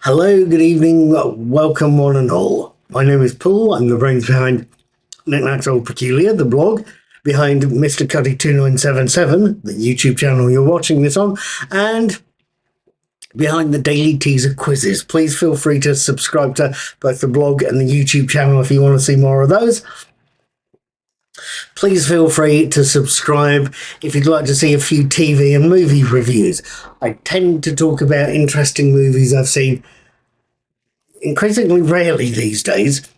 Hello, good evening, welcome one and all. My name is Paul, I'm the brains behind Knickknacks Old Peculiar, the blog, behind Mr. Cuddy2977, the YouTube channel you're watching this on, and behind the daily teaser quizzes. Please feel free to subscribe to both the blog and the YouTube channel if you want to see more of those. Please feel free to subscribe if you'd like to see a few TV and movie reviews. I tend to talk about interesting movies I've seen increasingly rarely these days,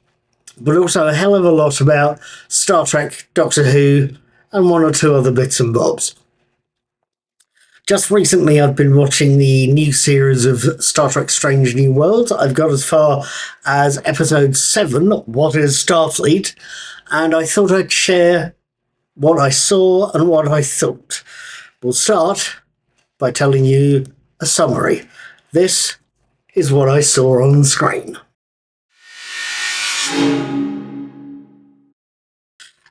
but also a hell of a lot about Star Trek, Doctor Who, and one or two other bits and bobs. Just recently, I've been watching the new series of Star Trek Strange New Worlds. I've got as far as episode 7, What is Starfleet? And I thought I'd share what I saw and what I thought. We'll start by telling you a summary. This is what I saw on screen.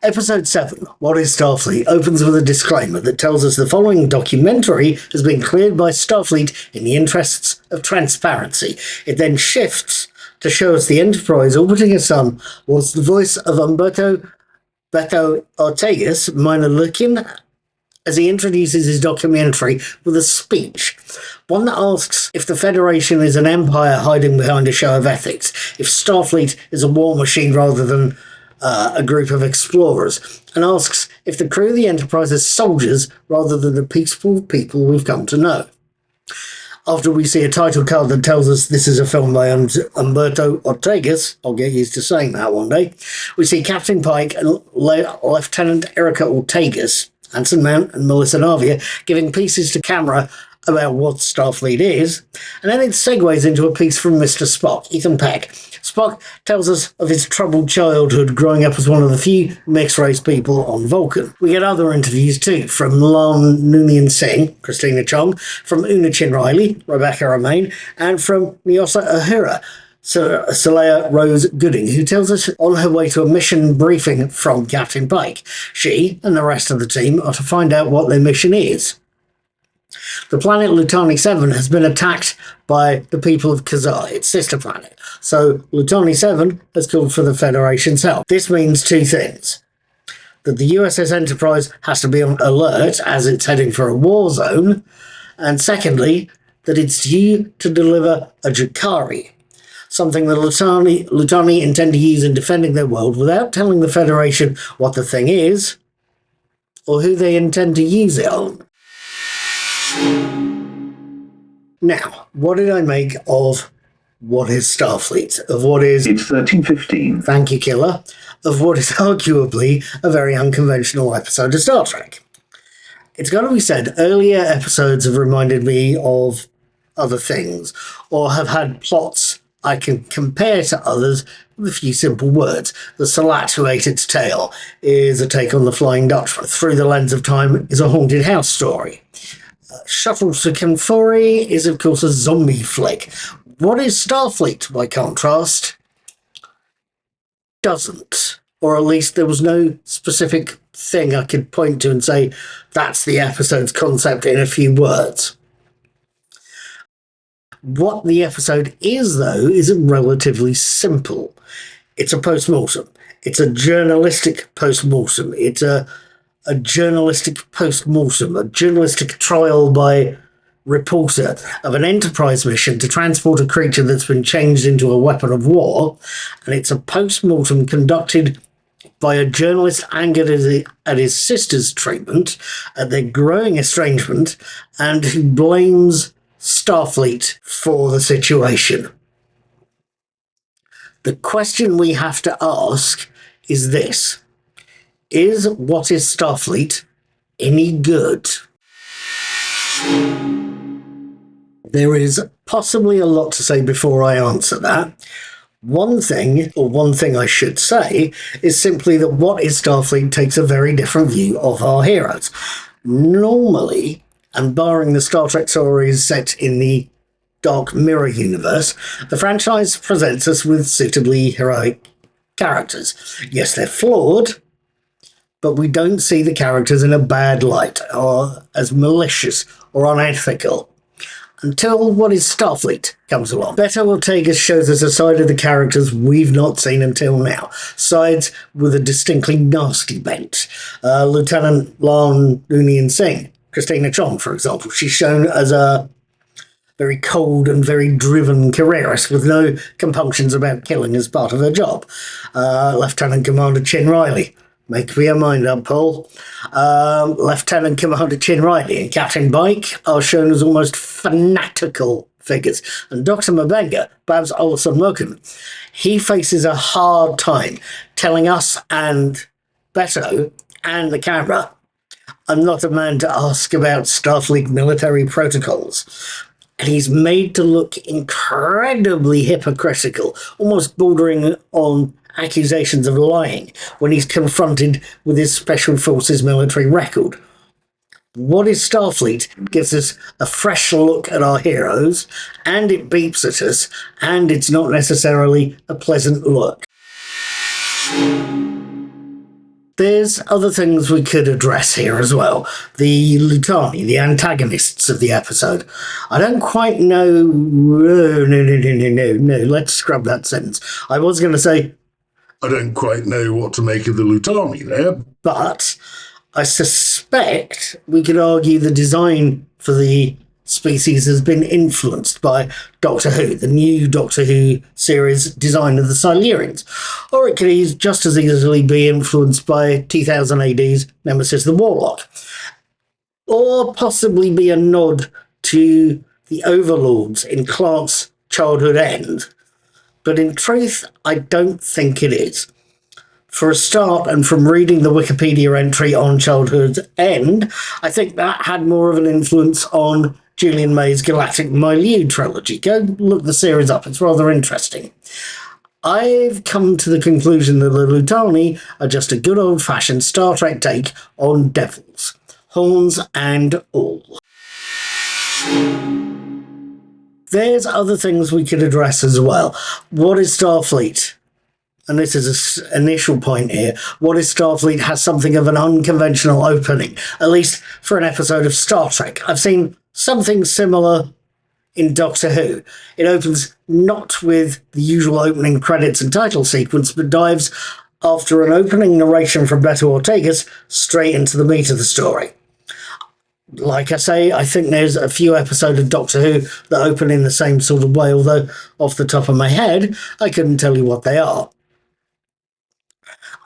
Episode 7, What is Starfleet, opens with a disclaimer that tells us the following documentary has been cleared by Starfleet in the interests of transparency. It then shifts to show us the Enterprise orbiting a sun was the voice of Humberto Beto Ortegas, Minor Looking, as he introduces his documentary with a speech, one that asks if the Federation is an empire hiding behind a show of ethics, if Starfleet is a war machine rather than a group of explorers, and asks if the crew of the Enterprise is soldiers rather than the peaceful people we've come to know. After we see a title card that tells us this is a film by Humberto Ortegas, I'll get used to saying that one day, we see Captain Pike and Lieutenant Erica Ortegas, Anson Mount and Melissa Navia, giving pieces to camera about what Starfleet is, and then it segues into a piece from Mr. Spock, Ethan Peck. Spock tells us of his troubled childhood growing up as one of the few mixed-race people on Vulcan. We get other interviews too, from Lon Noonien Singh, Christina Chong, from Una Chin Riley, Rebecca Romaine, and from Nyota Uhura, Saleha Rose Gooding, who tells us on her way to a mission briefing from Captain Pike. She and the rest of the team are to find out what their mission is. The planet Lutani 7 has been attacked by the people of Kazar, its sister planet. So Lutani 7 has called for the Federation's help. This means two things. That the USS Enterprise has to be on alert as it's heading for a war zone. And secondly, that it's due to deliver a Jakari, something that Lutani intend to use in defending their world without telling the Federation what the thing is or who they intend to use it on. Now, what did I make of what is Starfleet? Of what is... It's 13:15. Thank you, Killer. Of what is arguably a very unconventional episode of Star Trek. It's got to be said, earlier episodes have reminded me of other things, or have had plots I can compare to others with a few simple words. The Salat Who Ate Its Tail is a take on the Flying Dutchman. Through the Lens of Time is a haunted house story. Shuttle to Kenfori is, of course, a zombie flick. What is Starfleet, by contrast? Doesn't. Or at least there was no specific thing I could point to and say, that's the episode's concept in a few words. What the episode is, though, is relatively simple. It's a post-mortem. It's a journalistic post-mortem. It's a journalistic post-mortem, a journalistic trial by reporter of an Enterprise mission to transport a creature that's been changed into a weapon of war, and it's a post-mortem conducted by a journalist angered at his sister's treatment, at their growing estrangement, and who blames Starfleet for the situation. The question we have to ask is this. Is What is Starfleet any good? There is possibly a lot to say before I answer that. One thing I should say, is simply that What is Starfleet takes a very different view of our heroes. Normally, and barring the Star Trek stories set in the Dark Mirror universe, the franchise presents us with suitably heroic characters. Yes, they're flawed, but we don't see the characters in a bad light or as malicious or unethical. until What is Starfleet comes along. Beto Ortega shows us a side of the characters we've not seen until now. Sides with a distinctly nasty bent. Lieutenant Lan Noonien Singh, Christina Chong, for example. She's shown as a very cold and very driven careerist with no compunctions about killing as part of her job. Lieutenant Commander Chin Riley. Make your mind up, Paul. Lieutenant Commander Chin Riley and Captain Bike are shown as almost fanatical figures. And Dr. Mabenga, Babs Olson Mokum, he faces a hard time telling us and Beto and the camera, I'm not a man to ask about Starfleet military protocols. And he's made to look incredibly hypocritical, almost bordering on accusations of lying when he's confronted with his Special Forces military record. What is Starfleet gives us a fresh look at our heroes, and it beeps at us, and it's not necessarily a pleasant look. There's other things we could address here as well. The Lutani, the antagonists of the episode. I don't quite know... No. Let's scrub that sentence. I was going to say... I don't quite know what to make of the Lutani there. But I suspect we could argue the design for the species has been influenced by Doctor Who, the new Doctor Who series design of the Silurians. Or it could just as easily be influenced by 2000 AD's Nemesis the Warlock. Or possibly be a nod to the Overlords in Clark's Childhood End. But in truth, I don't think it is. For a start, and from reading the Wikipedia entry on Childhood's End, I think that had more of an influence on Julian May's Galactic Milieu trilogy. Go look the series up, it's rather interesting. I've come to the conclusion that the Lutani are just a good old-fashioned Star Trek take on devils. Horns and all. There's other things we could address as well. What is Starfleet? And this is an initial point here. What is Starfleet has something of an unconventional opening, at least for an episode of Star Trek. I've seen something similar in Doctor Who. It opens not with the usual opening credits and title sequence, but dives, after an opening narration from Beto Ortegas, straight into the meat of the story. Like I say, I think there's a few episodes of Doctor Who that open in the same sort of way, although off the top of my head, I couldn't tell you what they are.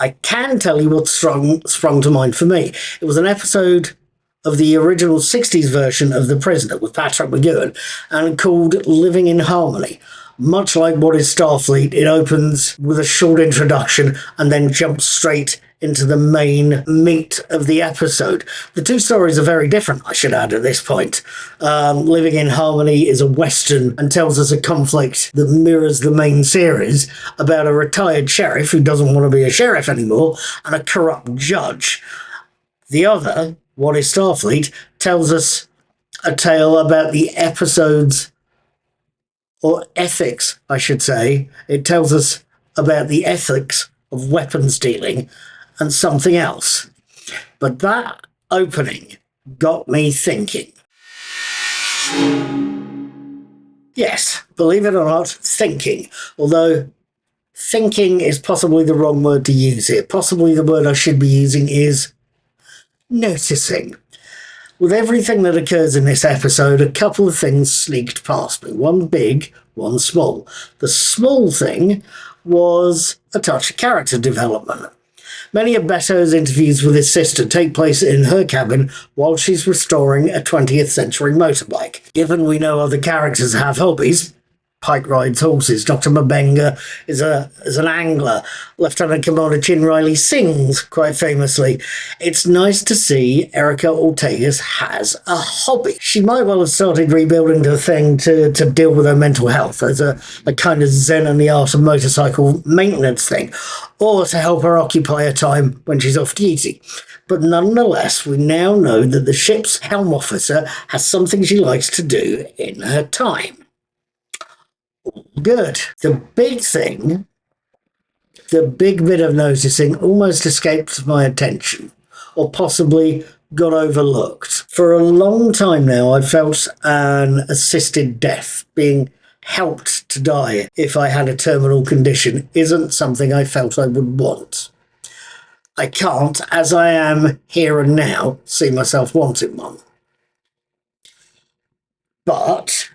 I can tell you what sprung to mind for me. It was an episode of the original 60s version of The Prisoner with Patrick McGowan and called Living in Harmony. Much like What is Starfleet, it opens with a short introduction and then jumps straight into the main meat of the episode. The two stories are very different, I should add, at this point. Living in Harmony is a Western and tells us a conflict that mirrors the main series about a retired sheriff who doesn't want to be a sheriff anymore and a corrupt judge. The other, What is Starfleet, tells us a tale about the episodes, or ethics, I should say. It tells us about the ethics of weapons dealing and something else. But that opening got me thinking. Yes, believe it or not, thinking. Although thinking is possibly the wrong word to use here. Possibly the word I should be using is noticing. With everything that occurs in this episode, a couple of things sneaked past me. One big, one small. The small thing was a touch of character development. Many of Beto's interviews with his sister take place in her cabin while she's restoring a 20th century motorbike. Given we know other characters have hobbies, Pike rides horses, Dr. Mabenga is an angler, Lieutenant Commander Chin Riley sings, quite famously. It's nice to see Erica Ortegas has a hobby. She might well have started rebuilding the thing to deal with her mental health as a kind of Zen and the art of motorcycle maintenance thing, or to help her occupy her time when she's off duty. But nonetheless, we now know that the ship's helm officer has something she likes to do in her time. Good. The big thing, the big bit of noticing almost escaped my attention, or possibly got overlooked. For a long time now, I've felt an assisted death, being helped to die if I had a terminal condition, isn't something I felt I would want. I can't, as I am here and now, see myself wanting one. But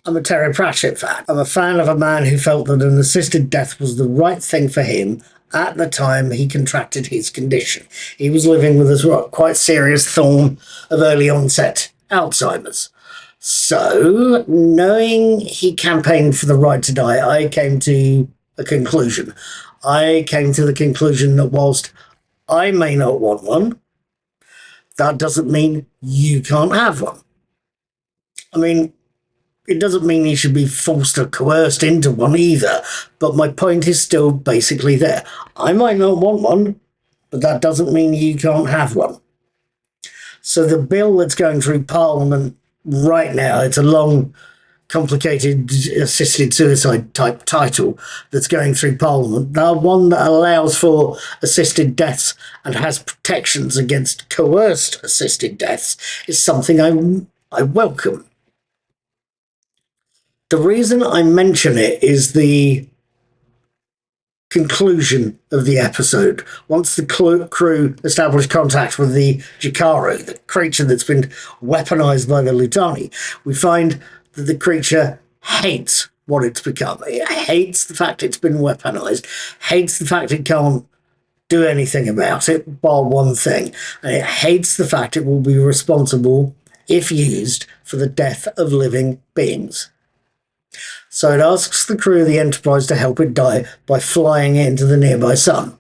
I'm a Terry Pratchett fan. I'm a fan of a man who felt that an assisted death was the right thing for him at the time he contracted his condition. He was living with a quite serious form of early onset Alzheimer's. So, knowing he campaigned for the right to die, I came to a conclusion. I came to the conclusion that whilst I may not want one, that doesn't mean you can't have one. I mean, it doesn't mean you should be forced or coerced into one either, but my point is still basically there. I might not want one, but that doesn't mean you can't have one. So the bill that's going through Parliament right now, it's a long, complicated assisted suicide type title that's going through Parliament. The one that allows for assisted deaths and has protections against coerced assisted deaths is something I welcome. The reason I mention it is the conclusion of the episode. Once the crew establish contact with the Jikaru, the creature that's been weaponized by the Lutani, we find that the creature hates what it's become. It hates the fact it's been weaponized, hates the fact it can't do anything about it, bar one thing, and it hates the fact it will be responsible, if used, for the death of living beings. So it asks the crew of the Enterprise to help it die by flying it into the nearby sun.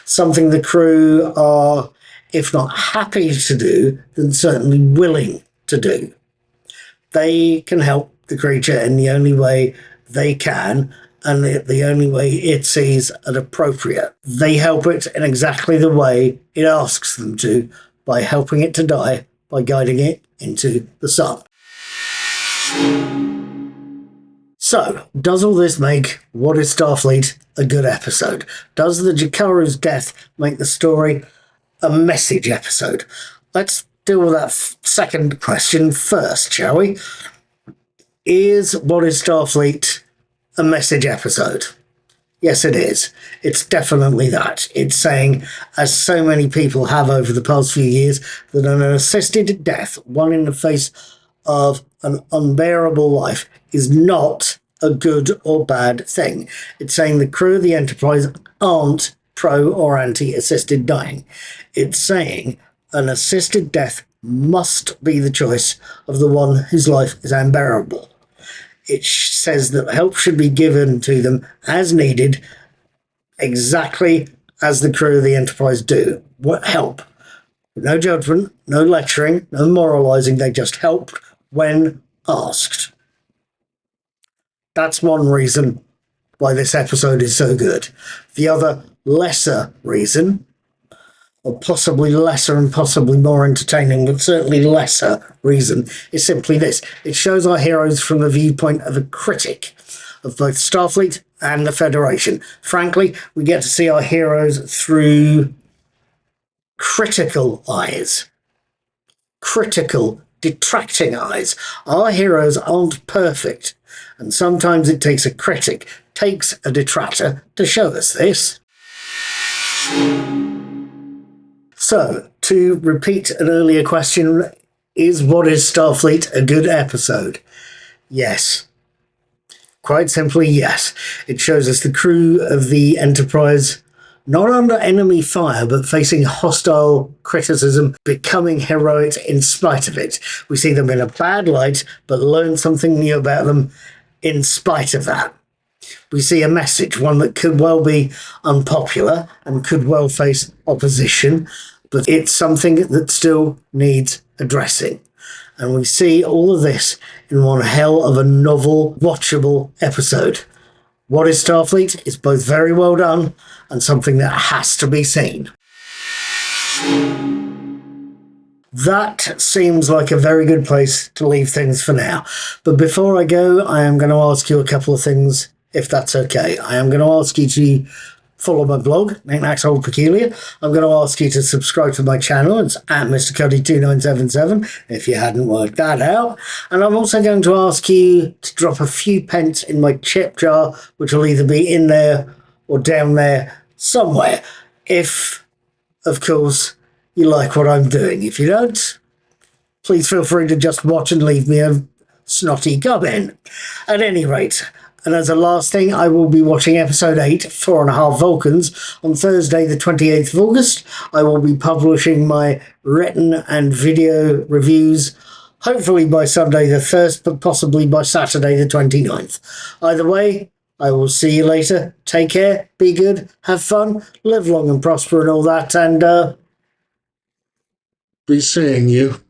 Something the crew are, if not happy to do, then certainly willing to do. They can help the creature in the only way they can, and the only way it sees as appropriate. They help it in exactly the way it asks them to, by helping it to die, by guiding it into the sun. So, does all this make What is Starfleet a good episode? Does the Jikaru's death make the story a message episode? Let's deal with that second question first, shall we? Is What is Starfleet a message episode? Yes, it is. It's definitely that. It's saying, as so many people have over the past few years, that an assisted death, one in the face of an unbearable life, is not a good or bad thing. It's saying the crew of the Enterprise aren't pro or anti-assisted dying. It's saying an assisted death must be the choice of the one whose life is unbearable. It says that help should be given to them as needed, exactly as the crew of the Enterprise do. What help? No judgment, no lecturing, no moralising. They just help when asked. That's one reason why this episode is so good. The other lesser reason, or possibly lesser and possibly more entertaining, but certainly lesser reason, is simply this. It shows our heroes from the viewpoint of a critic of both Starfleet and the Federation. Frankly, we get to see our heroes through critical eyes. Critical, detracting eyes. Our heroes aren't perfect, and sometimes it takes a critic, takes a detractor to show us this. So, to repeat an earlier question, is What is Starfleet a good episode? Yes. Quite simply, yes. It shows us the crew of the Enterprise not under enemy fire, but facing hostile criticism, becoming heroic in spite of it. We see them in a bad light, but learn something new about them in spite of that. We see a message, one that could well be unpopular and could well face opposition, but it's something that still needs addressing. And we see all of this in one hell of a novel, watchable episode. What is Starfleet is both very well done and something that has to be seen. That seems like a very good place to leave things for now. But before I go, I am going to ask you a couple of things, if that's okay. I am going to ask you to follow my blog, Knickknacks Old Peculiar. I'm going to ask you to subscribe to my channel. It's at Mr. Cuddy2977, if you hadn't worked that out. And I'm also going to ask you to drop a few pence in my chip jar, which will either be in there or down there somewhere. If, of course, you like what I'm doing. If you don't, please feel free to just watch and leave me a snotty comment. At any rate, and as a last thing, I will be watching episode 8, 4.5 Vulcans, on Thursday the 28th of August. I will be publishing my written and video reviews, hopefully by Sunday the 1st, but possibly by Saturday the 29th. Either way, I will see you later. Take care, be good, have fun, live long and prosper and all that, and Be seeing you.